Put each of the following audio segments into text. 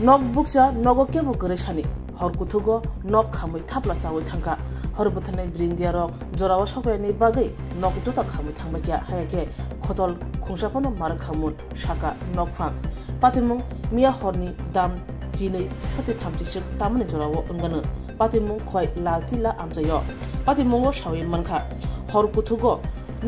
nok buksa nogo kebo gere sani hor kuthugo nok khamui thapla chawi thangka hor buthanai brindia rok jorawa sobai ni bagai nok duta khamui thangba kya hayake khotol khungsapono mar khamun shaka nok phang patimung miya horni dam jinei soti thamchi sik tamani jorawo ungano patimung khoi lal tila amjayo patimungo shawi mankha hor kuthugo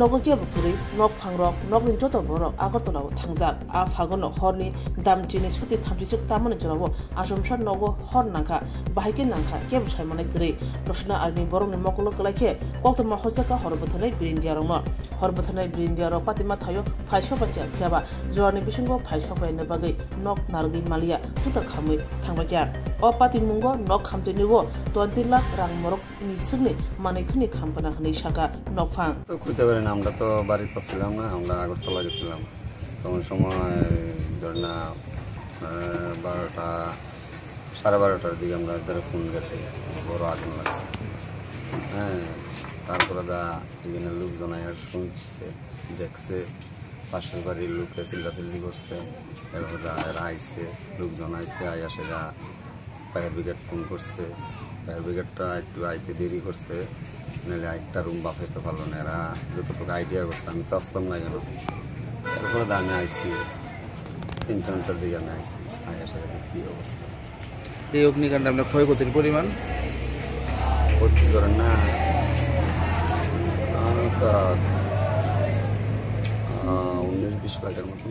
nogo kebo gere nok phangrok nokni joto borok agartolawo thangjak a phagono horni dam jinei soti thamchi sik tamani jorawo asomsar nogo hor nangkha bahike nangkha kebo saimane gere rosna arni borokni mokolo kalaike koktoma hojaka horbothanai brindia rokno horbothanai brindia rok patima thayo phaisho bakya phiaba jorani bisingo phaisho baine bagai nok nargi malia tuta khamui thangbakya o patimungo nok khamteniwo 20 lakh rang morok ni sugni manekhni khamkana hani shaka nok phang আমরা তো বাড়িতে ছিলাম না, আমরা আগরতলা গেছিলাম। তখন সময় ধরনা 12টা সাড়ে 12টার দিকে আমরা ধরে ফোন গেছি, বড় আগুন লাগছে। হ্যাঁ, তারপরে এখানে লোকজন আর শুনছে, দেখছে, পাশের বাড়ির লোকে চিল্লাচিল্লি করছে। এরপর এরা আইসে, লোকজন আইসে, আইয়া সেরা ফায়ার ব্রিগেড ফোন করছে। ফায়ার ব্রিগেডটা একটু আইতে দেরি করছে, নাহলে একটা রুম বাঁচাইতে পারলো না। এরা যতটুকু আইডিয়া করছে, আমি তো আসতাম না কেন। এরপরে আমি আইসি 3টা ঘন্টার দিকে আমি আইসি, আইয়া সেটা কি অবস্থা। এই অগ্নিকাণ্ডে আপনার ক্ষয়ক্ষতির পরিমাণ ক্ষতি করেন না 19-20 লাখের মতো।